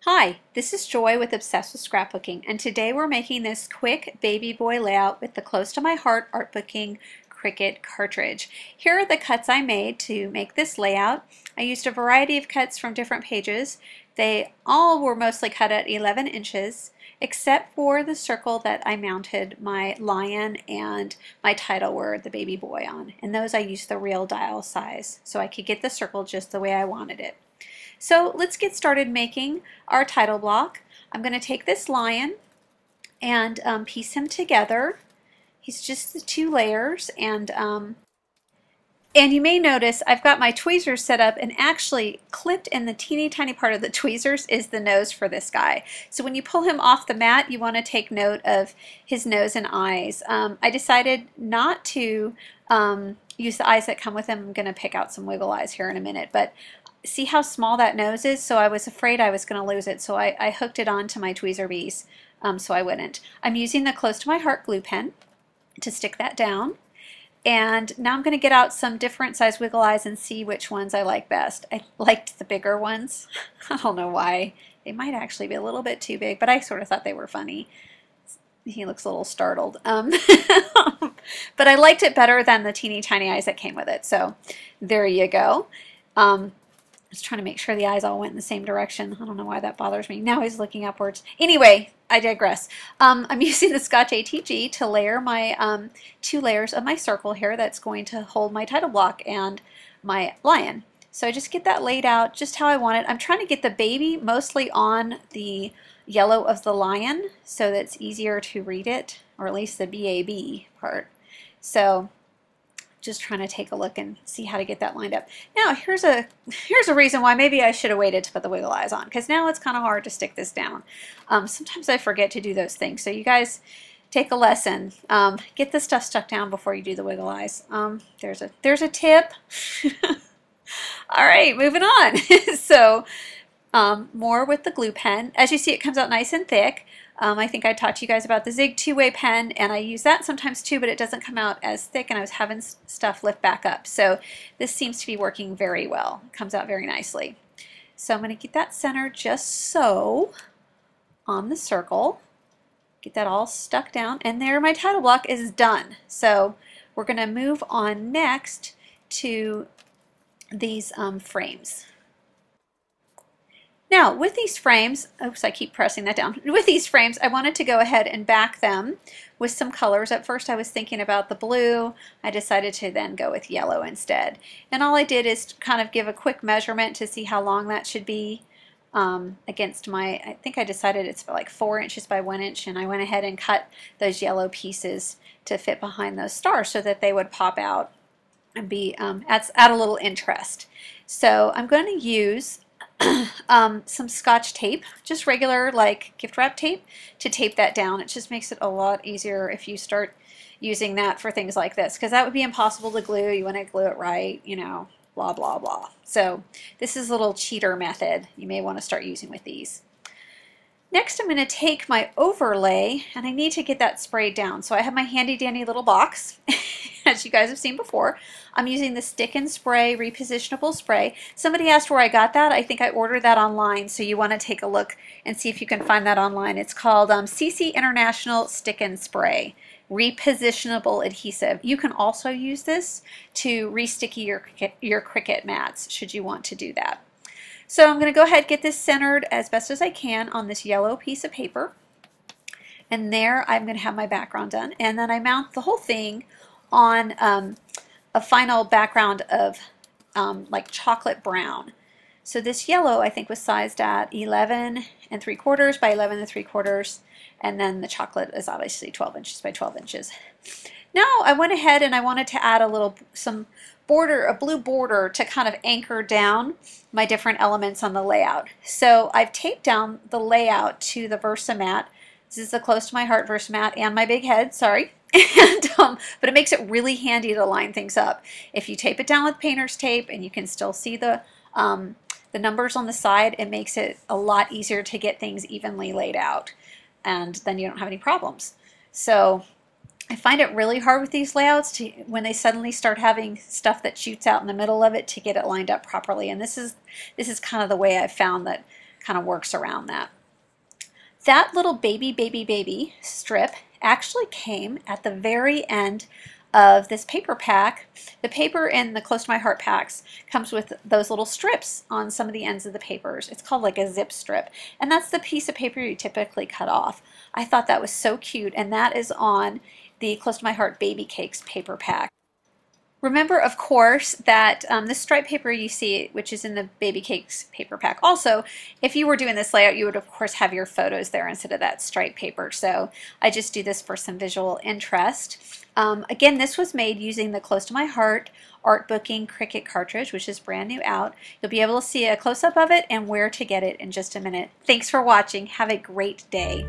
Hi, this is Joy with Obsessed with Scrapbooking, and today we're making this quick baby boy layout with the Close to My Heart Artbooking Cricut cartridge. Here are the cuts I made to make this layout. I used a variety of cuts from different pages. They all were mostly cut at 11 inches, except for the circle that I mounted my lion and my title word, the baby boy, on. And those I used the real dial size, so I could get the circle just the way I wanted it. So let's get started making our title block. I'm going to take this lion and piece him together. He's just the two layers, and you may notice I've got my tweezers set up, and actually clipped in the teeny tiny part of the tweezers is the nose for this guy. So when you pull him off the mat, you want to take note of his nose and eyes. I decided not to use the eyes that come with him. I'm going to pick out some wiggle eyes here in a minute, but see how small that nose is? So I was afraid I was going to lose it, so I hooked it onto my tweezer piece so I wouldn't. I'm using the Close to My Heart glue pen to stick that down. And now I'm going to get out some different size wiggle eyes and see which ones I like best. I liked the bigger ones. I don't know why. They might actually be a little bit too big, but I sort of thought they were funny. He looks a little startled. But I liked it better than the teeny tiny eyes that came with it. So there you go. Just trying to make sure the eyes all went in the same direction. I don't know why that bothers me. Now he's looking upwards. Anyway, I digress. I'm using the Scotch ATG to layer my two layers of my circle here that's going to hold my title block and my lion. So I just get that laid out just how I want it. I'm trying to get the baby mostly on the yellow of the lion so that it's easier to read it, or at least the BAB part. So just trying to take a look and see how to get that lined up. Now here's a reason why maybe I should have waited to put the wiggle eyes on, because now it's kind of hard to stick this down. Sometimes I forget to do those things, so you guys take a lesson. Get the stuff stuck down before you do the wiggle eyes. There's a tip. All right, moving on. So more with the glue pen. As you see, it comes out nice and thick. I think I talked to you guys about the Zig two-way pen, and I use that sometimes too, but it doesn't come out as thick, and I was having stuff lift back up. So this seems to be working very well. It comes out very nicely. So I'm going to get that centered just so on the circle. Get that all stuck down, and there my title block is done. So we're going to move on next to these frames. Now, with these frames, oops, I keep pressing that down. With these frames, I wanted to go ahead and back them with some colors. At first, I was thinking about the blue. I decided to then go with yellow instead. And all I did is kind of give a quick measurement to see how long that should be against my, I think I decided it's like 4 inches by 1 inch, and I went ahead and cut those yellow pieces to fit behind those stars so that they would pop out and be add a little interest. So I'm going to use some Scotch tape, just regular like gift wrap tape, to tape that down. It just makes it a lot easier if you start using that for things like this, because that would be impossible to glue. You want to glue it right, you know, blah blah blah. So this is a little cheater method you may want to start using with these. Next, I'm going to take my overlay, and I need to get that sprayed down. So I have my handy dandy little box, as you guys have seen before. I'm using the Stick and Spray repositionable spray. Somebody asked where I got that. I think I ordered that online, so you want to take a look and see if you can find that online. It's called CC International Stick and Spray repositionable adhesive. You can also use this to re-sticky your Cricut mats should you want to do that. So I'm going to go ahead and get this centered as best as I can on this yellow piece of paper. And there I'm going to have my background done. And then I mount the whole thing on a final background of like chocolate brown. So this yellow I think was sized at 11 3/4 by 11 3/4, and then the chocolate is obviously 12 inches by 12 inches. Now I went ahead and I wanted to add some border, a blue border, to kind of anchor down my different elements on the layout. So I've taped down the layout to the Versamat. This is the Close to My Heart Versamat and my big head, sorry. And, but it makes it really handy to line things up. If you tape it down with painter's tape and you can still see the numbers on the side, it makes it a lot easier to get things evenly laid out, and then you don't have any problems. So I find it really hard with these layouts when they suddenly start having stuff that shoots out in the middle of it, to get it lined up properly. And this is kind of the way I've found that kind of works around that. That little baby strip actually came at the very end of this paper pack. The paper in the Close to My Heart packs comes with those little strips on some of the ends of the papers. It's called like a zip strip, and that's the piece of paper you typically cut off. I thought that was so cute, and that is on the Close to My Heart Baby Cakes paper pack. Remember, of course, that this striped paper you see, which is in the Baby Cakes paper pack. Also, if you were doing this layout, you would, of course, have your photos there instead of that striped paper. So I just do this for some visual interest. Again, this was made using the Close to My Heart Artbooking Cricut cartridge, which is brand new out. You'll be able to see a close-up of it and where to get it in just a minute. Thanks for watching. Have a great day.